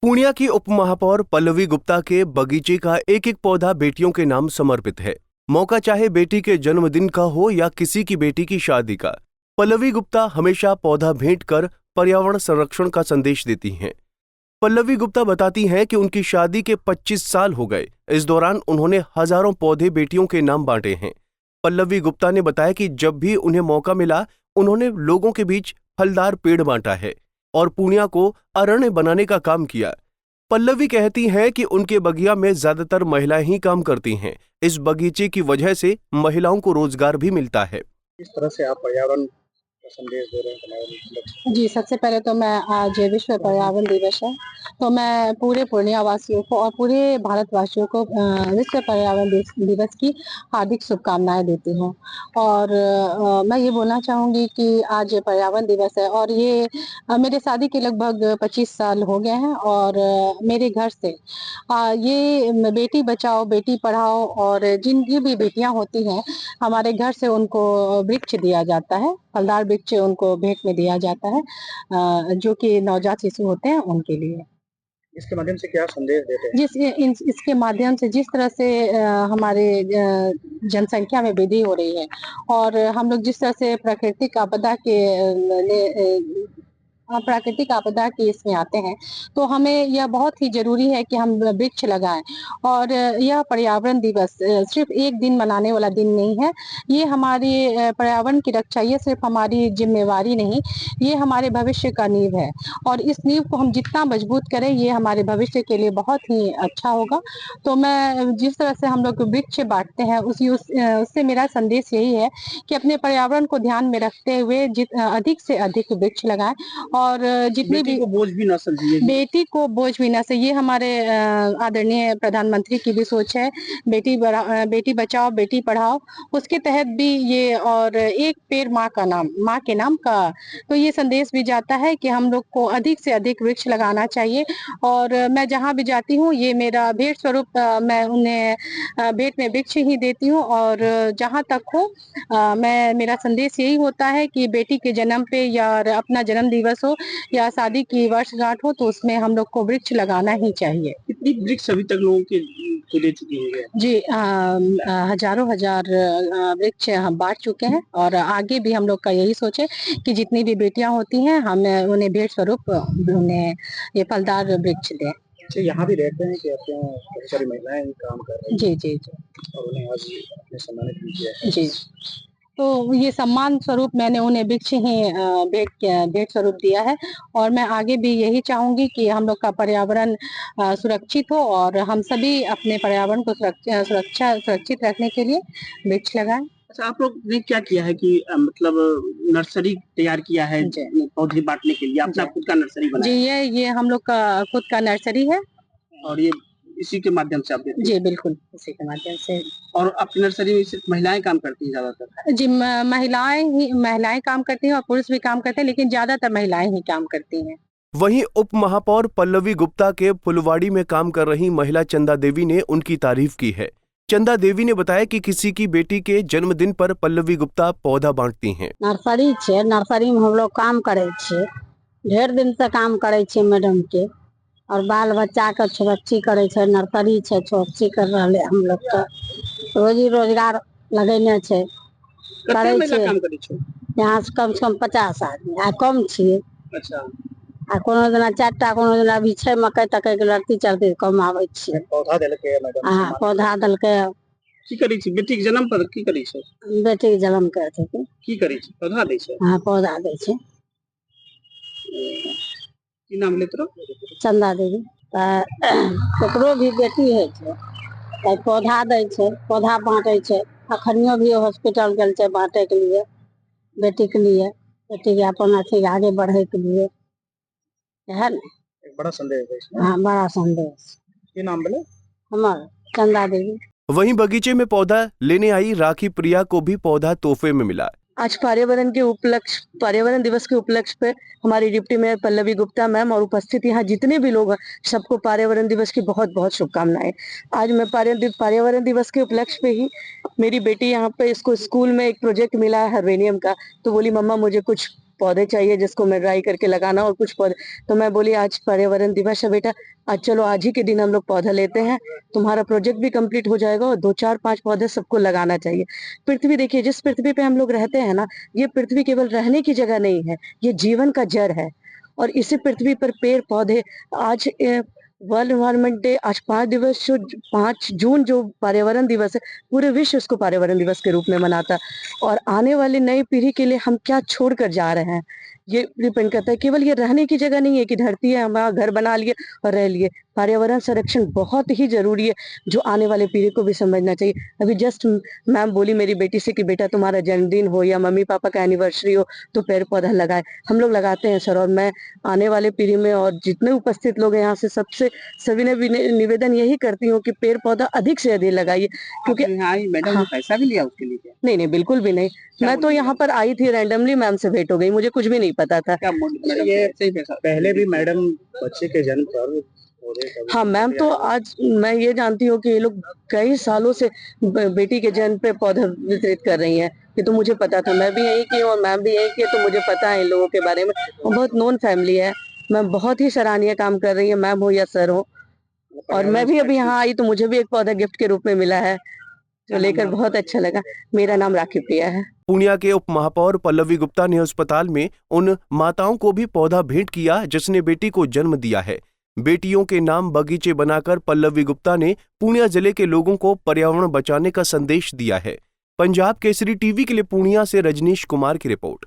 पूर्णिया की उप महापौर पल्लवी गुप्ता के बगीचे का एक एक पौधा बेटियों के नाम समर्पित है। मौका चाहे बेटी के जन्मदिन का हो या किसी की बेटी की शादी का, पल्लवी गुप्ता हमेशा पौधा भेंट कर पर्यावरण संरक्षण का संदेश देती हैं। पल्लवी गुप्ता बताती हैं कि उनकी शादी के 25 साल हो गए। इस दौरान उन्होंने हजारों पौधे बेटियों के नाम बांटे हैं। पल्लवी गुप्ता ने बताया कि जब भी उन्हें मौका मिला, उन्होंने लोगों के बीच फलदार पेड़ बांटा है और पूर्णिया को अरण्य बनाने का काम किया। पल्लवी कहती हैं कि उनके बगिया में ज्यादातर महिलाएं ही काम करती हैं। इस बगीचे की वजह से महिलाओं को रोजगार भी मिलता है। इस तरह से आप पर्यावरण का संदेश दे रहे हैं पर्यावरण। जी, सबसे पहले तो मैं आज विश्व पर्यावरण दिवस है, तो मैं पूरे पूर्णिया वासियों को और पूरे भारतवासियों को विश्व पर्यावरण दिवस की हार्दिक शुभकामनाएं देती हूँ। और मैं ये बोलना चाहूँगी कि आज पर्यावरण दिवस है और ये मेरे शादी के लगभग 25 साल हो गए हैं और मेरे घर से ये बेटी बचाओ बेटी पढ़ाओ और जिनकी भी बेटियां होती हैं, हमारे घर से उनको वृक्ष दिया जाता है, फलदार वृक्ष उनको भेंट में दिया जाता है, जो कि नवजात शिशु होते हैं उनके लिए। इसके माध्यम से क्या संदेश देते हैं? इसके माध्यम से जिस तरह से हमारे जनसंख्या में वृद्धि हो रही है और हम लोग जिस तरह से प्राकृतिक आपदा की इसमें आते हैं, तो हमें यह बहुत ही जरूरी है कि हम वृक्ष लगाएं। और यह पर्यावरण दिवस सिर्फ एक दिन मनाने वाला दिन नहीं है। ये हमारी पर्यावरण की रक्षा, ये सिर्फ हमारी जिम्मेवारी नहीं, ये हमारे भविष्य का नींव है और इस नींव को हम जितना मजबूत करें, ये हमारे भविष्य के लिए बहुत ही अच्छा होगा। तो मैं जिस तरह से हम लोग वृक्ष बांटते हैं, उससे मेरा संदेश यही है कि अपने पर्यावरण को ध्यान में रखते हुए अधिक से अधिक वृक्ष लगाएं और जितनी भी को बोझ भी ना समझिए, बेटी को बोझ भी ना से, ये हमारे आदरणीय प्रधानमंत्री की भी सोच है, बेटी बचाओ बेटी पढ़ाओ, उसके तहत भी ये। और एक पेड़ माँ के नाम का, तो ये संदेश भी जाता है कि हम लोग को अधिक से अधिक वृक्ष लगाना चाहिए। और मैं जहाँ भी जाती हूँ, ये मेरा भेंट स्वरूप, मैं उन्हें भेंट में वृक्ष ही देती हूँ। और जहाँ तक हो, मेरा संदेश यही होता है कि बेटी के जन्म पे या अपना जन्म दिवस हो या शादी की वर्षगांठ हो, तो उसमें हम लोग को वृक्ष लगाना ही चाहिए। कितनी वृक्ष अभी तक लोगों को दे चुकी है? जी, हजारों हजार वृक्ष हम बांट चुके हैं और आगे भी हम लोग का यही सोच है कि जितनी भी बेटियां होती हैं, हम उन्हें भेंट स्वरूप उन्हें ये फलदार वृक्ष दें। अच्छा, यहाँ भी रहते हैं कि बहुत सारी महिलाएं काम कर रही हैं? जी जी जी। और उन्हें आज अपने सम्मानित भी किया है। जी, तो ये सम्मान स्वरूप मैंने उन्हें वृक्ष ही भेंट स्वरूप दिया है। और मैं आगे भी यही चाहूंगी कि हम लोग का पर्यावरण सुरक्षित हो और हम सभी अपने पर्यावरण को सुरक्षित रखने के लिए वृक्ष लगाएं। अच्छा, आप लोग ने क्या किया है कि मतलब नर्सरी तैयार किया है पौधे बांटने के लिए? अपना खुद का नर्सरी बनाया? जी, ये हम लोग का खुद का नर्सरी है और ये इसी के माध्यम से आप देते हैं? जी, बिल्कुल इसी के माध्यम से। और आपकी नर्सरी में सिर्फ महिलाएं काम करती हैं ज्यादातर? जी, महिलाएं काम करती हैं और पुरुष भी काम करते हैं, लेकिन ज्यादातर महिलाएं ही काम करती हैं। वहीं उप महापौर पल्लवी गुप्ता के फुलवाड़ी में काम कर रही महिला चंदा देवी ने उनकी तारीफ की है। चंदा देवी ने बताया कि किसी की बेटी के जन्मदिन पर पल्लवी गुप्ता पौधा बांटती हैं। नर्सरी में हम लोग काम करे छे, ढेर दिन से काम करे छे मैडम के, और बाल बच्चा के छोरच्छी करे छे, नर्सरी छे छोरच्छी कर रहे हम लोग का रोजी रोजगार लगेने छे, करे छे। यहाँ से कम 50 आदमी आ कम छे। अच्छा, आ कोनो दिना 4टा, कोनो दिना अभी छे मकई तकई के लड़की चलती कम आवे छे। पौधा देलके मैडम? हाँ, पौधा देलके। की करी छी बेटी के जन्म पर? की करी छी बेटी के जन्म करे थे? की करी छी? पौधा दे छै? हाँ, पौधा दे छे। की नाम लेत रहो? चंदा देवी। केकरो भी बेटी है छे तो पौधा दे छे, पौधा बांटे छे। अखनियो भी हॉस्पिटल गेल छे बांटे के लिए, बेटी के लिए, बेटी के अपन अथी आगे बढ़े के लिए, है ना? एक बड़ा संदेश है। हाँ, बड़ा संदेश। की नाम बोले? हमार चंदा देवी। वहीं बगीचे में पौधा लेने आई राखी प्रिया को भी पौधा तोहफे में मिला। आज पर्यावरण दिवस के उपलक्ष्य पे हमारी deputy mayor Pallavi Gupta ma'am और उपस्थित यहाँ जितने भी लोग हैं, सबको पर्यावरण दिवस की बहुत बहुत शुभकामनाएं। आज मैं पर्यावरण दिवस के उपलक्ष्य पे ही, मेरी बेटी यहाँ पे, इसको स्कूल में एक प्रोजेक्ट मिला है हार्वेनियम का, तो बोली मम्मा मुझे कुछ पौधे चाहिए जिसको मैं ड्राई करके लगाना और कुछ पौधे। तो मैं बोली आज पर्यावरण दिवस है बेटा, आज चलो आज ही के दिन हम लोग पौधा लेते हैं, तुम्हारा प्रोजेक्ट भी कंप्लीट हो जाएगा और 2-4-5 पौधे सबको लगाना चाहिए। पृथ्वी देखिए, जिस पृथ्वी पे हम लोग रहते हैं ना, ये पृथ्वी केवल रहने की जगह नहीं है, ये जीवन का जड़ है। और इसी पृथ्वी पर पेड़ पौधे आज वर्ल्ड एनवायरनमेंट डे, आज 5 जून जो पर्यावरण दिवस है, पूरे विश्व इसको पर्यावरण दिवस के रूप में मनाता है। और आने वाली नई पीढ़ी के लिए हम क्या छोड़ कर जा रहे हैं, ये डिपेंड करता है। केवल ये रहने की जगह नहीं है कि धरती है, हमारा घर बना लिए और रह लिए। पर्यावरण संरक्षण बहुत ही जरूरी है, जो आने वाले पीढ़ी को भी समझना चाहिए। अभी जस्ट मैम बोली मेरी बेटी से कि बेटा तुम्हारा जन्मदिन हो या मम्मी पापा का एनिवर्सरी हो तो पेड़ पौधा लगाए। हम लोग लगाते हैं सर, और मैं आने वाले पीढ़ी में और जितने उपस्थित लोग हैं यहाँ से सबसे सविनय निवेदन यही करती हूँ कि पेड़ पौधा अधिक से अधिक लगाइए, क्योंकि यहाँ आई मैडम ने पैसा भी लिया उसके लिए क्या? नहीं नहीं बिल्कुल भी नहीं। मैं तो यहाँ पर आई थी रैंडमली, मैम से भेंट हो गई, मुझे कुछ भी नहीं पता था। क्या मैडम ये सही पैसा? पहले भी मैडम बच्चे के जन्म पर हाँ मैम, तो आज मैं ये जानती हूँ कि ये लोग कई सालों से बेटी के जन्म पे पौधा वितरित कर रही हैं। ये तो मुझे पता था, मैं भी यहीं की हूँ और मैम भी यहीं की, तो मुझे पता है इन लोगों के बारे में। बहुत नोन फैमिली है, मैम बहुत ही सराहनीय काम कर रही है, मैम हो या सर हो। और मैं भी अभी यहाँ आई तो मुझे भी एक पौधा गिफ्ट के रूप में मिला है, जो लेकर बहुत अच्छा लगा। मेरा नाम राखी प्रिया है। पूर्णिया के उप महापौर पल्लवी गुप्ता ने अस्पताल में उन माताओं को भी पौधा भेंट किया जिसने बेटी को जन्म दिया है। बेटियों के नाम बगीचे बनाकर पल्लवी गुप्ता ने पूर्णिया जिले के लोगों को पर्यावरण बचाने का संदेश दिया है। पंजाब केसरी टीवी के लिए पूर्णिया से रजनीश कुमार की रिपोर्ट।